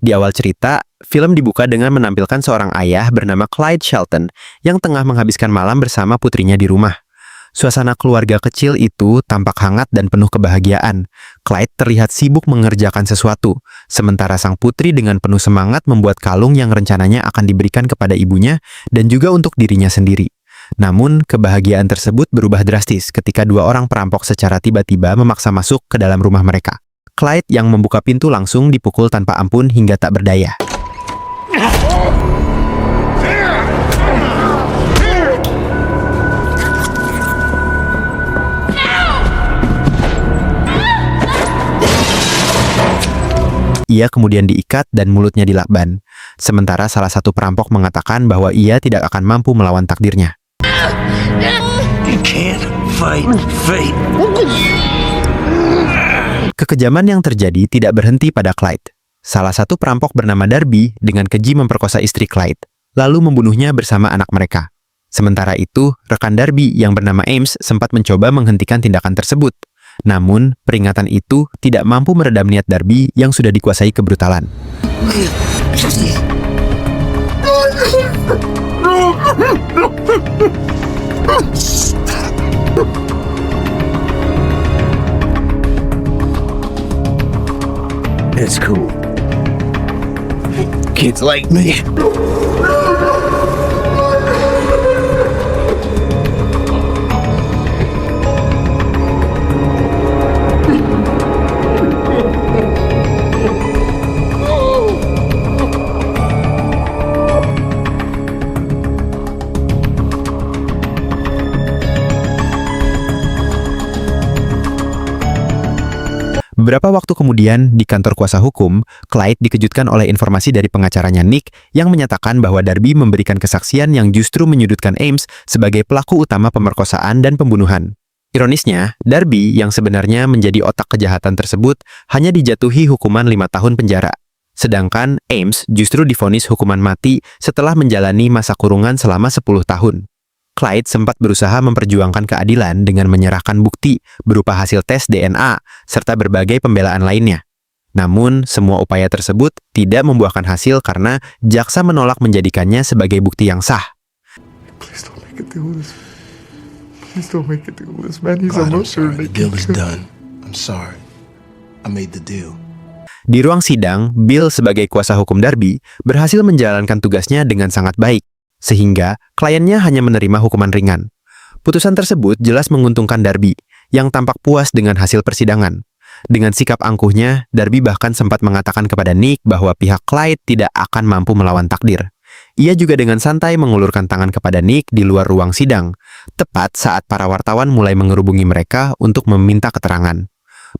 Di awal cerita, film dibuka dengan menampilkan seorang ayah bernama Clyde Shelton yang tengah menghabiskan malam bersama putrinya di rumah. Suasana keluarga kecil itu tampak hangat dan penuh kebahagiaan. Clyde terlihat sibuk mengerjakan sesuatu, sementara sang putri dengan penuh semangat membuat kalung yang rencananya akan diberikan kepada ibunya dan juga untuk dirinya sendiri. Namun, kebahagiaan tersebut berubah drastis ketika dua orang perampok secara tiba-tiba memaksa masuk ke dalam rumah mereka. Clyde yang membuka pintu langsung dipukul tanpa ampun hingga tak berdaya. Ia kemudian diikat dan mulutnya dilakban. Sementara salah satu perampok mengatakan bahwa ia tidak akan mampu melawan takdirnya. You can't fight fate. Kekejaman yang terjadi tidak berhenti pada Clyde. Salah satu perampok bernama Darby dengan keji memperkosa istri Clyde, lalu membunuhnya bersama anak mereka. Sementara itu, rekan Darby yang bernama Ames sempat mencoba menghentikan tindakan tersebut. Namun, peringatan itu tidak mampu meredam niat Darby yang sudah dikuasai kebrutalan. It's cool. Kids like me. Beberapa waktu kemudian, di kantor kuasa hukum, Clyde dikejutkan oleh informasi dari pengacaranya Nick yang menyatakan bahwa Darby memberikan kesaksian yang justru menyudutkan Ames sebagai pelaku utama pemerkosaan dan pembunuhan. Ironisnya, Darby yang sebenarnya menjadi otak kejahatan tersebut hanya dijatuhi hukuman 5 tahun penjara. Sedangkan Ames justru divonis hukuman mati setelah menjalani masa kurungan selama 10 tahun. Clyde sempat berusaha memperjuangkan keadilan dengan menyerahkan bukti berupa hasil tes DNA serta berbagai pembelaan lainnya. Namun, semua upaya tersebut tidak membuahkan hasil karena jaksa menolak menjadikannya sebagai bukti yang sah. Please don't make it do this. Please don't make it do this, man. He's God, I'm almost sorry. The deal is done. I'm sorry. I made the deal. Di ruang sidang, Bill sebagai kuasa hukum Darby berhasil menjalankan tugasnya dengan sangat baik, sehingga kliennya hanya menerima hukuman ringan. Putusan tersebut jelas menguntungkan Darby, yang tampak puas dengan hasil persidangan. Dengan sikap angkuhnya, Darby bahkan sempat mengatakan kepada Nick bahwa pihak Clyde tidak akan mampu melawan takdir. Ia juga dengan santai mengulurkan tangan kepada Nick di luar ruang sidang, tepat saat para wartawan mulai mengerubungi mereka untuk meminta keterangan.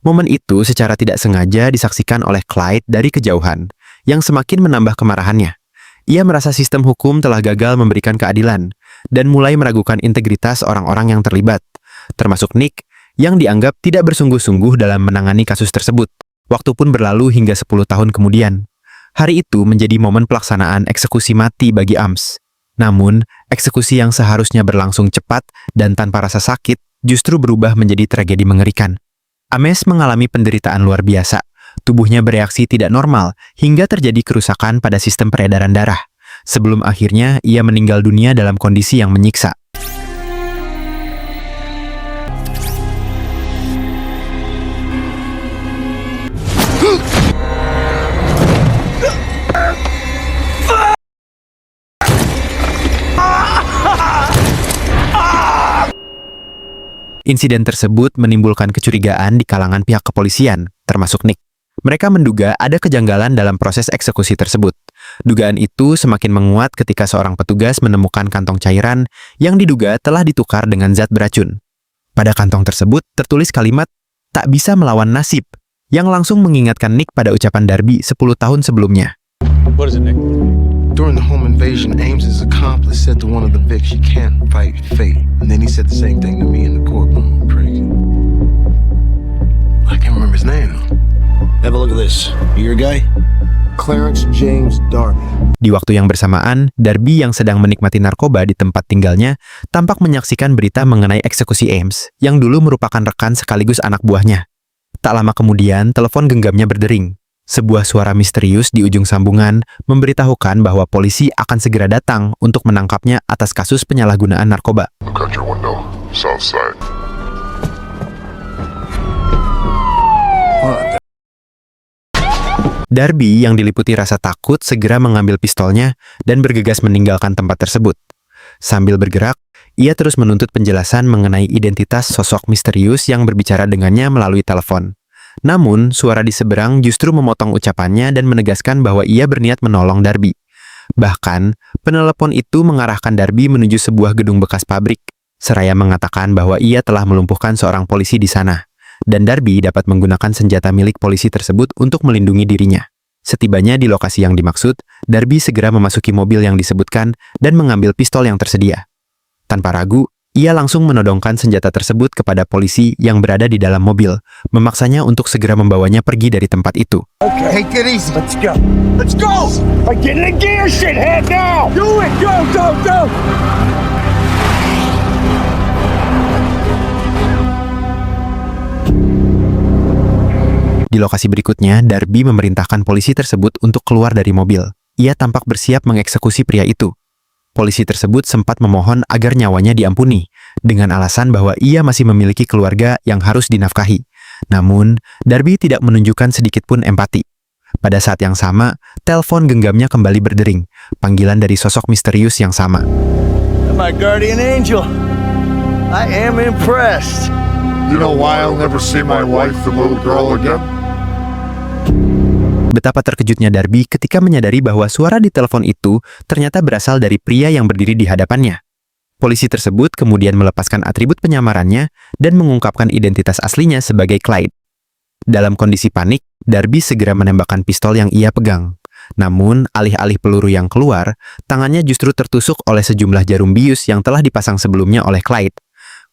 Momen itu secara tidak sengaja disaksikan oleh Clyde dari kejauhan, yang semakin menambah kemarahannya. Ia merasa sistem hukum telah gagal memberikan keadilan, dan mulai meragukan integritas orang-orang yang terlibat, termasuk Nick, yang dianggap tidak bersungguh-sungguh dalam menangani kasus tersebut. Waktu pun berlalu hingga 10 tahun kemudian. Hari itu menjadi momen pelaksanaan eksekusi mati bagi Ames. Namun, eksekusi yang seharusnya berlangsung cepat dan tanpa rasa sakit, justru berubah menjadi tragedi mengerikan. Ames mengalami penderitaan luar biasa. Tubuhnya bereaksi tidak normal hingga terjadi kerusakan pada sistem peredaran darah. Sebelum akhirnya ia meninggal dunia dalam kondisi yang menyiksa. Insiden tersebut menimbulkan kecurigaan di kalangan pihak kepolisian, termasuk Nick. Mereka menduga ada kejanggalan dalam proses eksekusi tersebut. Dugaan itu semakin menguat ketika seorang petugas menemukan kantong cairan yang diduga telah ditukar dengan zat beracun. Pada kantong tersebut tertulis kalimat, "Tak bisa melawan nasib," yang langsung mengingatkan Nick pada ucapan Darby 10 tahun sebelumnya. What is it, Nick? During the home invasion, Ames's accomplice said to one of the Vicks, "You can't fight fate." And then he said the same thing to me in the courtroom. Crazy. I can't remember his name though. Have a look at this. You your guy? Clarence James Darby. Di waktu yang bersamaan, Darby yang sedang menikmati narkoba di tempat tinggalnya tampak menyaksikan berita mengenai eksekusi Ames, yang dulu merupakan rekan sekaligus anak buahnya. Tak lama kemudian, telepon genggamnya berdering. Sebuah suara misterius di ujung sambungan memberitahukan bahwa polisi akan segera datang untuk menangkapnya atas kasus penyalahgunaan narkoba. Look out your window, south side. Darby yang diliputi rasa takut segera mengambil pistolnya dan bergegas meninggalkan tempat tersebut. Sambil bergerak, ia terus menuntut penjelasan mengenai identitas sosok misterius yang berbicara dengannya melalui telepon. Namun, suara di seberang justru memotong ucapannya dan menegaskan bahwa ia berniat menolong Darby. Bahkan, penelepon itu mengarahkan Darby menuju sebuah gedung bekas pabrik, seraya mengatakan bahwa ia telah melumpuhkan seorang polisi di sana, dan Darby dapat menggunakan senjata milik polisi tersebut untuk melindungi dirinya. Setibanya di lokasi yang dimaksud, Darby segera memasuki mobil yang disebutkan dan mengambil pistol yang tersedia. Tanpa ragu, ia langsung menodongkan senjata tersebut kepada polisi yang berada di dalam mobil, memaksanya untuk segera membawanya pergi dari tempat itu. Hey, get easy. Let's go. Let's go! I get in the gear, shithead, now! Do it! Go, go, go! Di lokasi berikutnya, Darby memerintahkan polisi tersebut untuk keluar dari mobil. Ia tampak bersiap mengeksekusi pria itu. Polisi tersebut sempat memohon agar nyawanya diampuni, dengan alasan bahwa ia masih memiliki keluarga yang harus dinafkahi. Namun, Darby tidak menunjukkan sedikitpun empati. Pada saat yang sama, telepon genggamnya kembali berdering, panggilan dari sosok misterius yang sama. My guardian angel. I am impressed. You know why I'll never see my wife, the little girl, again? Betapa terkejutnya Darby ketika menyadari bahwa suara di telepon itu ternyata berasal dari pria yang berdiri di hadapannya. Polisi tersebut kemudian melepaskan atribut penyamarannya dan mengungkapkan identitas aslinya sebagai Clyde. Dalam kondisi panik, Darby segera menembakkan pistol yang ia pegang. Namun, alih-alih peluru yang keluar, tangannya justru tertusuk oleh sejumlah jarum bius yang telah dipasang sebelumnya oleh Clyde.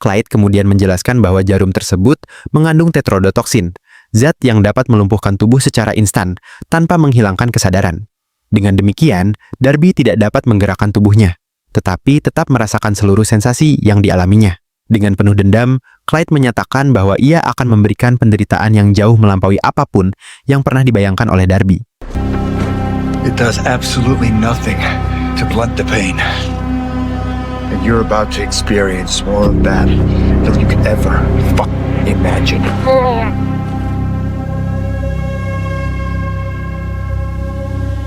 Clyde kemudian menjelaskan bahwa jarum tersebut mengandung tetrodotoksin, zat yang dapat melumpuhkan tubuh secara instan tanpa menghilangkan kesadaran. Dengan demikian, Darby tidak dapat menggerakkan tubuhnya, tetapi tetap merasakan seluruh sensasi yang dialaminya. Dengan penuh dendam, Clyde menyatakan bahwa ia akan memberikan penderitaan yang jauh melampaui apapun yang pernah dibayangkan oleh Darby. It does absolutely nothing to blunt the pain. And you're about to experience more of that than you could ever imagine.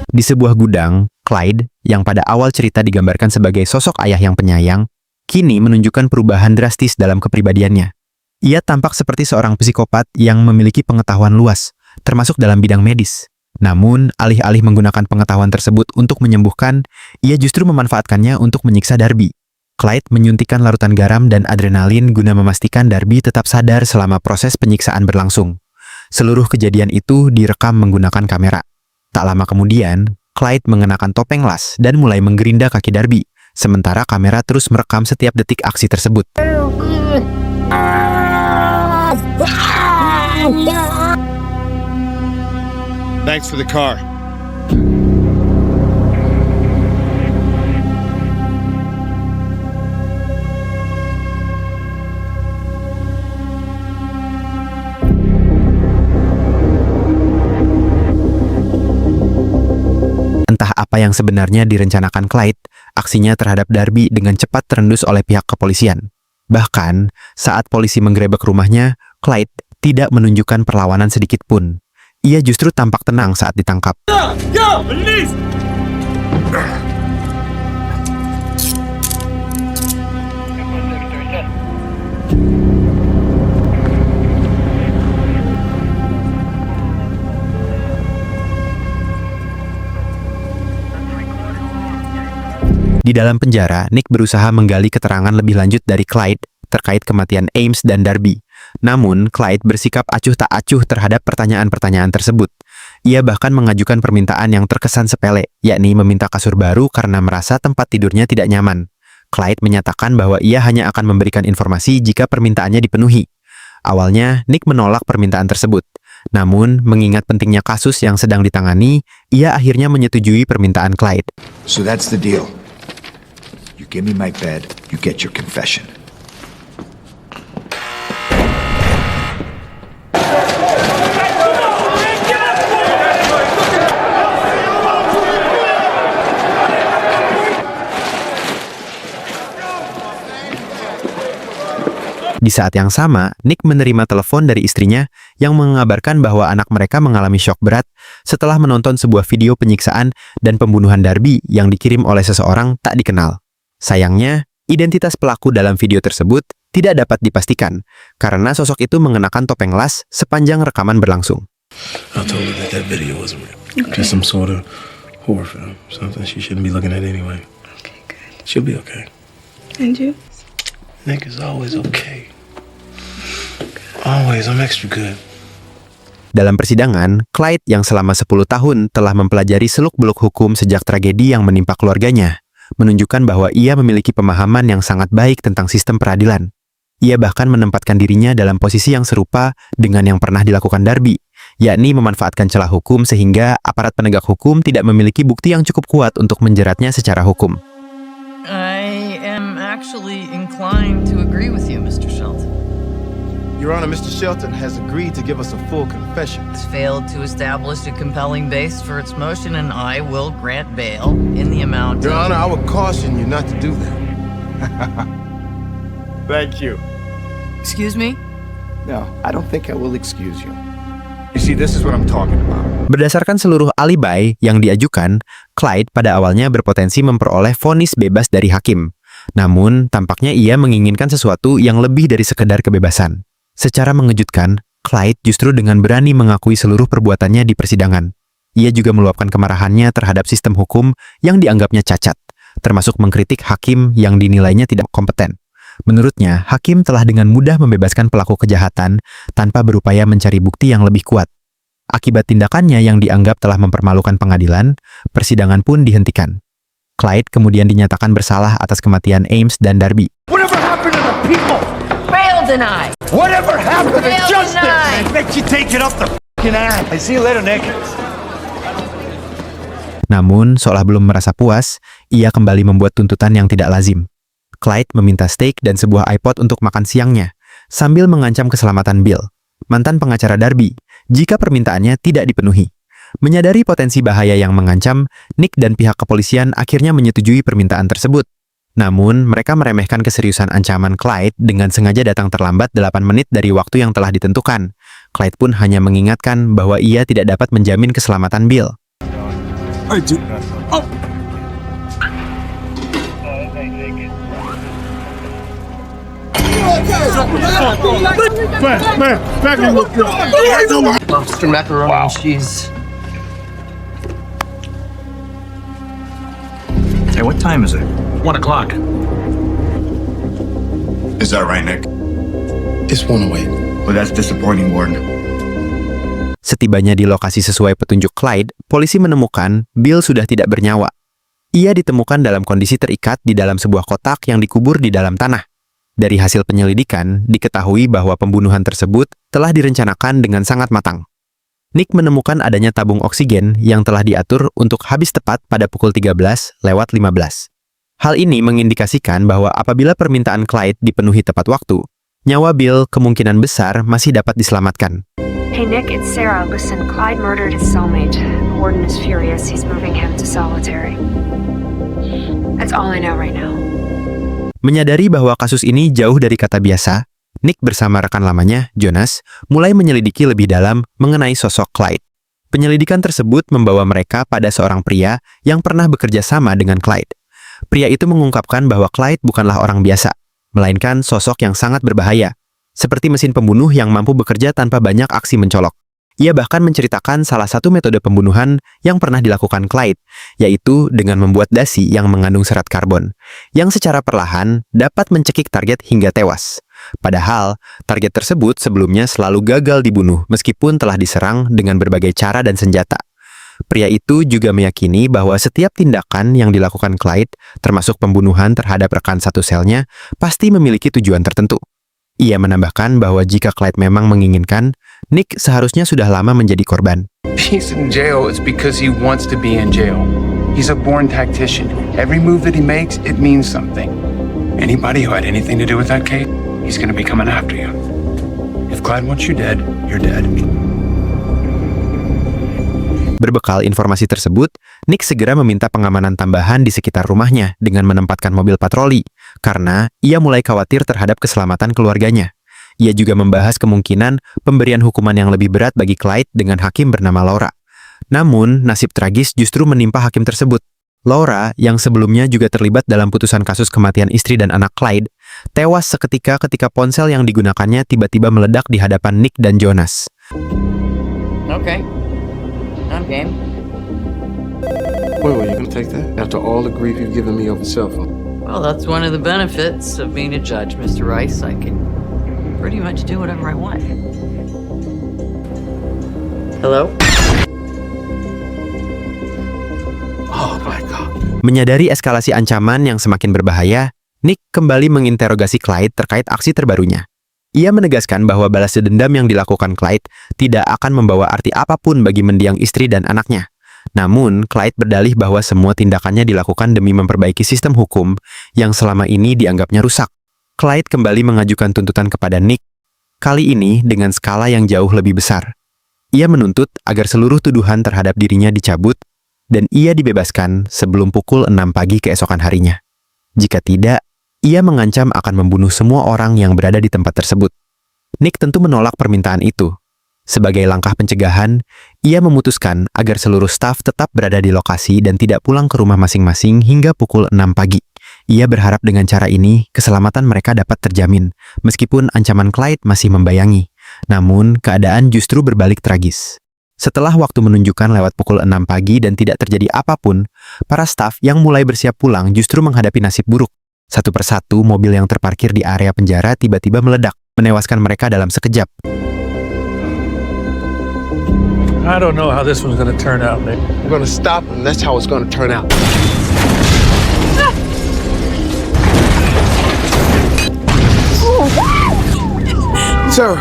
Di sebuah gudang, Clyde, yang pada awal cerita digambarkan sebagai sosok ayah yang penyayang, kini menunjukkan perubahan drastis dalam kepribadiannya. Ia tampak seperti seorang psikopat yang memiliki pengetahuan luas, termasuk dalam bidang medis. Namun, alih-alih menggunakan pengetahuan tersebut untuk menyembuhkan, ia justru memanfaatkannya untuk menyiksa Darby. Clyde menyuntikkan larutan garam dan adrenalin guna memastikan Darby tetap sadar selama proses penyiksaan berlangsung. Seluruh kejadian itu direkam menggunakan kamera. Tak lama kemudian, Clyde mengenakan topeng las dan mulai menggerinda kaki Darby, sementara kamera terus merekam setiap detik aksi tersebut. Thanks for the car. Entah apa yang sebenarnya direncanakan Clyde, aksinya terhadap Darby dengan cepat terendus oleh pihak kepolisian. Bahkan, saat polisi menggerebek rumahnya, Clyde tidak menunjukkan perlawanan sedikit pun. Ia justru tampak tenang saat ditangkap. Di dalam penjara, Nick berusaha menggali keterangan lebih lanjut dari Clyde terkait kematian Ames dan Darby. Namun, Clyde bersikap acuh tak acuh terhadap pertanyaan-pertanyaan tersebut. Ia bahkan mengajukan permintaan yang terkesan sepele, yakni meminta kasur baru karena merasa tempat tidurnya tidak nyaman. Clyde menyatakan bahwa ia hanya akan memberikan informasi jika permintaannya dipenuhi. Awalnya, Nick menolak permintaan tersebut. Namun, mengingat pentingnya kasus yang sedang ditangani, ia akhirnya menyetujui permintaan Clyde. So that's the deal. You give me my bed, you get your confession. Di saat yang sama, Nick menerima telepon dari istrinya yang mengabarkan bahwa anak mereka mengalami syok berat setelah menonton sebuah video penyiksaan dan pembunuhan Darby yang dikirim oleh seseorang tak dikenal. Sayangnya, identitas pelaku dalam video tersebut tidak dapat dipastikan karena sosok itu mengenakan topeng las sepanjang rekaman berlangsung. I told her that video wasn't real. Just some sort of horror film. Something she shouldn't be looking at anyway. Okay, good. She'll be okay. And you? Nick is always okay. Always, I'm extra good. Dalam persidangan, Clyde yang selama 10 tahun telah mempelajari seluk-beluk hukum sejak tragedi yang menimpa keluarganya, menunjukkan bahwa ia memiliki pemahaman yang sangat baik tentang sistem peradilan. Ia bahkan menempatkan dirinya dalam posisi yang serupa dengan yang pernah dilakukan Darby, yakni memanfaatkan celah hukum sehingga aparat penegak hukum tidak memiliki bukti yang cukup kuat untuk menjeratnya secara hukum. I am actually inclined to agree with you, Mr. Shelton. Your Honor, Mr. Shelton has agreed to give us a full confession. It's failed to establish a compelling base for its motion, and I will grant bail in the amount Your of... Honor, I would caution you not to do that. Thank you. Excuse me? No, I don't think I will excuse you. You see, this is what I'm talking about. Berdasarkan seluruh alibi yang diajukan, Clyde pada awalnya berpotensi memperoleh vonis bebas dari hakim. Namun, tampaknya ia menginginkan sesuatu yang lebih dari sekedar kebebasan. Secara mengejutkan, Clyde justru dengan berani mengakui seluruh perbuatannya di persidangan. Ia juga meluapkan kemarahannya terhadap sistem hukum yang dianggapnya cacat, termasuk mengkritik hakim yang dinilainya tidak kompeten. Menurutnya, hakim telah dengan mudah membebaskan pelaku kejahatan tanpa berupaya mencari bukti yang lebih kuat. Akibat tindakannya yang dianggap telah mempermalukan pengadilan, persidangan pun dihentikan. Clyde kemudian dinyatakan bersalah atas kematian Ames dan Darby. Whatever happened to the people? Bail denied! Whatever happened to Bail justice? denied! I bet you take it up the f***ing ass. I see you later, Nick. Namun, seolah belum merasa puas, ia kembali membuat tuntutan yang tidak lazim. Clyde meminta steak dan sebuah iPod untuk makan siangnya, sambil mengancam keselamatan Bill, mantan pengacara Darby, jika permintaannya tidak dipenuhi. Menyadari potensi bahaya yang mengancam, Nick dan pihak kepolisian akhirnya menyetujui permintaan tersebut. Namun, mereka meremehkan keseriusan ancaman Clyde dengan sengaja datang terlambat 8 menit dari waktu yang telah ditentukan. Clyde pun hanya mengingatkan bahwa ia tidak dapat menjamin keselamatan Bill. Lobster macaroni and cheese. Hey, what time is it? 1 o'clock. Is that right, Nick? It's 108. Well, that's disappointing, Warden. Setibanya di lokasi sesuai petunjuk Clyde, polisi menemukan Bill sudah tidak bernyawa. Ia ditemukan dalam kondisi terikat di dalam sebuah kotak yang dikubur di dalam tanah. Dari hasil penyelidikan, diketahui bahwa pembunuhan tersebut telah direncanakan dengan sangat matang. Nick menemukan adanya tabung oksigen yang telah diatur untuk habis tepat pada pukul 13:15. Hal ini mengindikasikan bahwa apabila permintaan Clyde dipenuhi tepat waktu, nyawa Bill kemungkinan besar masih dapat diselamatkan. Hey Nick, it's Sarah. Listen, Clyde murdered his cellmate. The warden is furious. He's moving him to solitary. That's all I know right now. Menyadari bahwa kasus ini jauh dari kata biasa, Nick bersama rekan lamanya, Jonas, mulai menyelidiki lebih dalam mengenai sosok Clyde. Penyelidikan tersebut membawa mereka pada seorang pria yang pernah bekerja sama dengan Clyde. Pria itu mengungkapkan bahwa Clyde bukanlah orang biasa, melainkan sosok yang sangat berbahaya, seperti mesin pembunuh yang mampu bekerja tanpa banyak aksi mencolok. Ia bahkan menceritakan salah satu metode pembunuhan yang pernah dilakukan Clyde, yaitu dengan membuat dasi yang mengandung serat karbon, yang secara perlahan dapat mencekik target hingga tewas. Padahal, target tersebut sebelumnya selalu gagal dibunuh meskipun telah diserang dengan berbagai cara dan senjata. Pria itu juga meyakini bahwa setiap tindakan yang dilakukan Clyde, termasuk pembunuhan terhadap rekan satu selnya, pasti memiliki tujuan tertentu. Ia menambahkan bahwa jika Clyde memang menginginkan, Nick seharusnya sudah lama menjadi korban. He's in jail, it's because he wants to be in jail. He's a born tactician. Every move that he makes, it means something. Anybody who had anything to do with that case, he's gonna be coming after you. If Clyde wants you dead, you're dead. Berbekal informasi tersebut, Nick segera meminta pengamanan tambahan di sekitar rumahnya dengan menempatkan mobil patroli, karena ia mulai khawatir terhadap keselamatan keluarganya. Ia juga membahas kemungkinan pemberian hukuman yang lebih berat bagi Clyde dengan hakim bernama Laura. Namun, nasib tragis justru menimpa hakim tersebut. Laura, yang sebelumnya juga terlibat dalam putusan kasus kematian istri dan anak Clyde, tewas seketika ketika ponsel yang digunakannya tiba-tiba meledak di hadapan Nick dan Jonas. Okay. I'm game. Wait, you gonna take that? After all the grief you've given me over cell phone? Well, that's one of the benefits of being a judge, Mr. Rice. I can pretty much do whatever I want. Hello? Oh my God. Menyadari eskalasi ancaman yang semakin berbahaya, Nick kembali menginterogasi Clyde terkait aksi terbarunya. Ia menegaskan bahwa balas dendam yang dilakukan Clyde tidak akan membawa arti apapun bagi mendiang istri dan anaknya. Namun, Clyde berdalih bahwa semua tindakannya dilakukan demi memperbaiki sistem hukum yang selama ini dianggapnya rusak. Clyde kembali mengajukan tuntutan kepada Nick, kali ini dengan skala yang jauh lebih besar. Ia menuntut agar seluruh tuduhan terhadap dirinya dicabut dan ia dibebaskan sebelum pukul 6 pagi keesokan harinya. Jika tidak, ia mengancam akan membunuh semua orang yang berada di tempat tersebut. Nick tentu menolak permintaan itu. Sebagai langkah pencegahan, ia memutuskan agar seluruh staf tetap berada di lokasi dan tidak pulang ke rumah masing-masing hingga pukul 6 pagi. Ia berharap dengan cara ini, keselamatan mereka dapat terjamin, meskipun ancaman Clyde masih membayangi. Namun, keadaan justru berbalik tragis. Setelah waktu menunjukkan lewat pukul 6 pagi dan tidak terjadi apapun, para staf yang mulai bersiap pulang justru menghadapi nasib buruk. Satu persatu, mobil yang terparkir di area penjara tiba-tiba meledak, menewaskan mereka dalam sekejap. I don't know how this one's gonna turn out, Nick. We're gonna stop and that's how it's gonna turn out. Sir.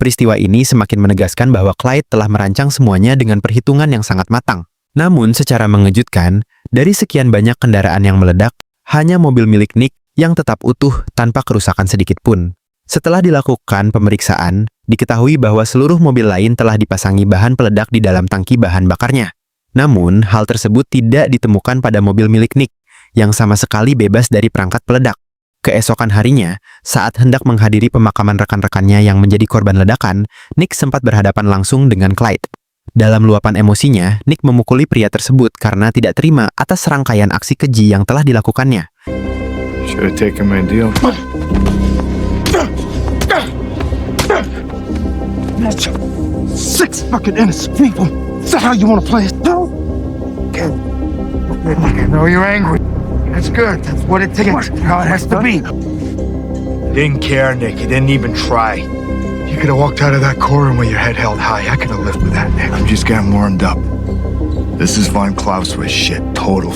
Peristiwa ini semakin menegaskan bahwa Clyde telah merancang semuanya dengan perhitungan yang sangat matang. Namun, secara mengejutkan, dari sekian banyak kendaraan yang meledak, hanya mobil milik Nick yang tetap utuh tanpa kerusakan sedikit pun. Setelah dilakukan pemeriksaan, diketahui bahwa seluruh mobil lain telah dipasangi bahan peledak di dalam tangki bahan bakarnya. Namun, hal tersebut tidak ditemukan pada mobil milik Nick, yang sama sekali bebas dari perangkat peledak. Keesokan harinya, saat hendak menghadiri pemakaman rekan-rekannya yang menjadi korban ledakan, Nick sempat berhadapan langsung dengan Clyde. Dalam luapan emosinya, Nick memukuli pria tersebut karena tidak terima atas rangkaian aksi keji yang telah dilakukannya. Should have taken my deal. Six fucking innocent people. Is that how you want to play it? No. Okay. I know you're angry. That's good. That's what it takes. How it has to be. Didn't care, Nick. You didn't even try. You could have walked out of that courtroom with your head held high. I could have lived with that, Nick. I'm just getting warmed up. This is Von Clausewitz shit. Total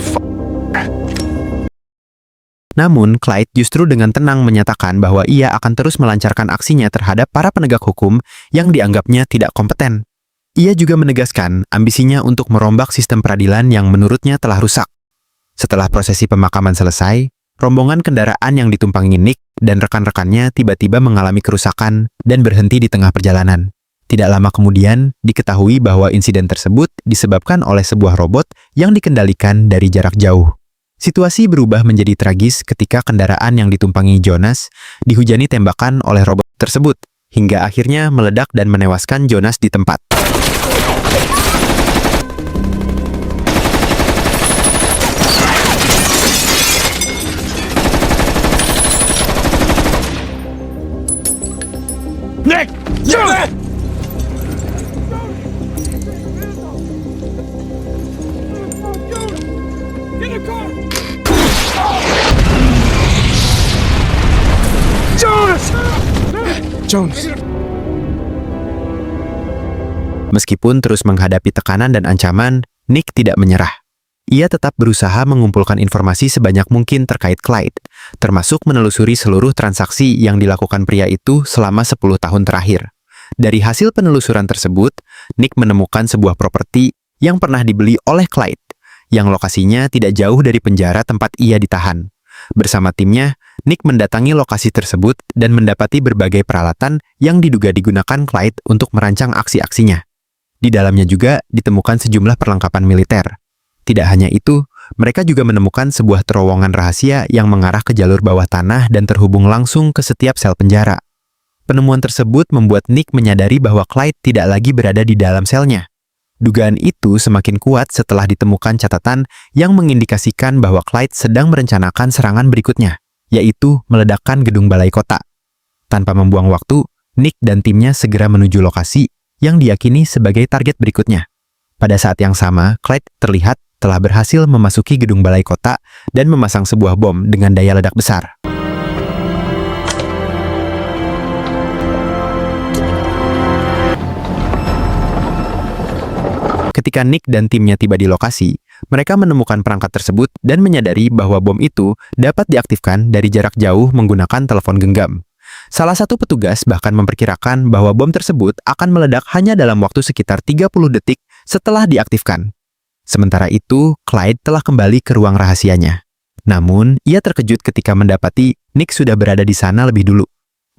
Namun, Clyde justru dengan tenang menyatakan bahwa ia akan terus melancarkan aksinya terhadap para penegak hukum yang dianggapnya tidak kompeten. Ia juga menegaskan ambisinya untuk merombak sistem peradilan yang menurutnya telah rusak. Setelah prosesi pemakaman selesai, rombongan kendaraan yang ditumpangi Nick dan rekan-rekannya tiba-tiba mengalami kerusakan dan berhenti di tengah perjalanan. Tidak lama kemudian, diketahui bahwa insiden tersebut disebabkan oleh sebuah robot yang dikendalikan dari jarak jauh. Situasi berubah menjadi tragis ketika kendaraan yang ditumpangi Jonas dihujani tembakan oleh robot tersebut, hingga akhirnya meledak dan menewaskan Jonas di tempat. Nick! Shoot it! Get a car! Jonas! Jonas. Meskipun terus menghadapi tekanan dan ancaman, Nick tidak menyerah. Ia tetap berusaha mengumpulkan informasi sebanyak mungkin terkait Clyde, termasuk menelusuri seluruh transaksi yang dilakukan pria itu selama 10 tahun terakhir. Dari hasil penelusuran tersebut, Nick menemukan sebuah properti yang pernah dibeli oleh Clyde, yang lokasinya tidak jauh dari penjara tempat ia ditahan. Bersama timnya, Nick mendatangi lokasi tersebut dan mendapati berbagai peralatan yang diduga digunakan Clyde untuk merancang aksi-aksinya. Di dalamnya juga ditemukan sejumlah perlengkapan militer. Tidak hanya itu, mereka juga menemukan sebuah terowongan rahasia yang mengarah ke jalur bawah tanah dan terhubung langsung ke setiap sel penjara. Penemuan tersebut membuat Nick menyadari bahwa Clyde tidak lagi berada di dalam selnya. Dugaan itu semakin kuat setelah ditemukan catatan yang mengindikasikan bahwa Clyde sedang merencanakan serangan berikutnya, yaitu meledakkan gedung balai kota. Tanpa membuang waktu, Nick dan timnya segera menuju lokasi yang diyakini sebagai target berikutnya. Pada saat yang sama, Clyde terlihat telah berhasil memasuki gedung balai kota dan memasang sebuah bom dengan daya ledak besar. Ketika Nick dan timnya tiba di lokasi, mereka menemukan perangkat tersebut dan menyadari bahwa bom itu dapat diaktifkan dari jarak jauh menggunakan telepon genggam. Salah satu petugas bahkan memperkirakan bahwa bom tersebut akan meledak hanya dalam waktu sekitar 30 detik setelah diaktifkan. Sementara itu, Clyde telah kembali ke ruang rahasianya. Namun, ia terkejut ketika mendapati Nick sudah berada di sana lebih dulu.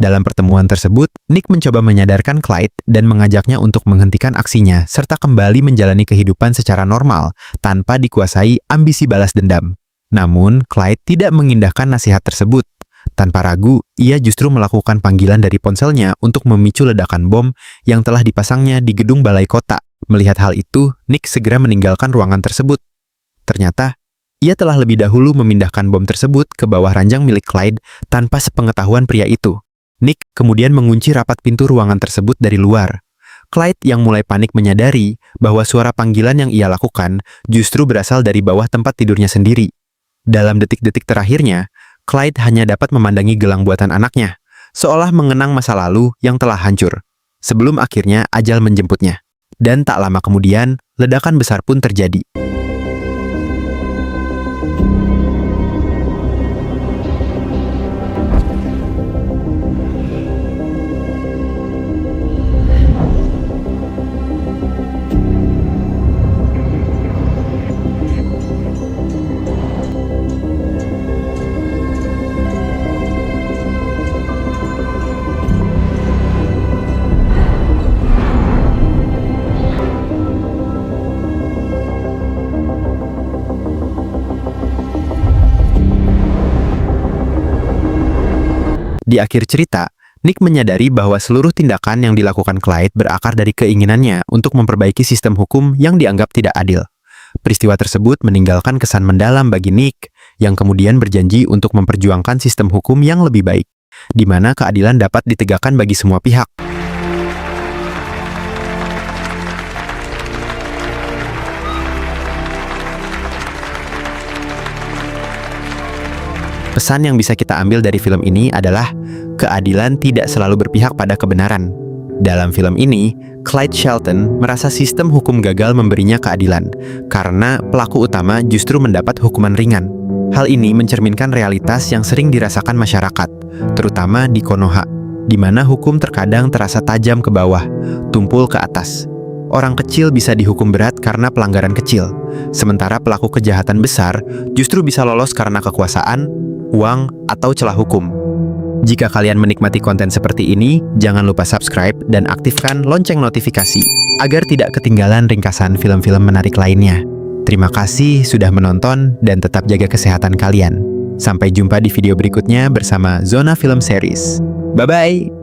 Dalam pertemuan tersebut, Nick mencoba menyadarkan Clyde dan mengajaknya untuk menghentikan aksinya serta kembali menjalani kehidupan secara normal tanpa dikuasai ambisi balas dendam. Namun, Clyde tidak mengindahkan nasihat tersebut. Tanpa ragu, ia justru melakukan panggilan dari ponselnya untuk memicu ledakan bom yang telah dipasangnya di gedung balai kota. Melihat hal itu, Nick segera meninggalkan ruangan tersebut. Ternyata, ia telah lebih dahulu memindahkan bom tersebut ke bawah ranjang milik Clyde tanpa sepengetahuan pria itu. Nick kemudian mengunci rapat pintu ruangan tersebut dari luar. Clyde yang mulai panik menyadari bahwa suara panggilan yang ia lakukan justru berasal dari bawah tempat tidurnya sendiri. Dalam detik-detik terakhirnya, Clyde hanya dapat memandangi gelang buatan anaknya, seolah mengenang masa lalu yang telah hancur, sebelum akhirnya ajal menjemputnya. Dan tak lama kemudian, ledakan besar pun terjadi. Di akhir cerita, Nick menyadari bahwa seluruh tindakan yang dilakukan Clyde berakar dari keinginannya untuk memperbaiki sistem hukum yang dianggap tidak adil. Peristiwa tersebut meninggalkan kesan mendalam bagi Nick, yang kemudian berjanji untuk memperjuangkan sistem hukum yang lebih baik, di mana keadilan dapat ditegakkan bagi semua pihak. Pesan yang bisa kita ambil dari film ini adalah keadilan tidak selalu berpihak pada kebenaran. Dalam film ini, Clyde Shelton merasa sistem hukum gagal memberinya keadilan karena pelaku utama justru mendapat hukuman ringan. Hal ini mencerminkan realitas yang sering dirasakan masyarakat, terutama di Konoha, di mana hukum terkadang terasa tajam ke bawah, tumpul ke atas. Orang kecil bisa dihukum berat karena pelanggaran kecil, sementara pelaku kejahatan besar justru bisa lolos karena kekuasaan, uang, atau celah hukum. Jika kalian menikmati konten seperti ini, jangan lupa subscribe dan aktifkan lonceng notifikasi agar tidak ketinggalan ringkasan film-film menarik lainnya. Terima kasih sudah menonton dan tetap jaga kesehatan kalian. Sampai jumpa di video berikutnya bersama Zona Film Series. Bye-bye!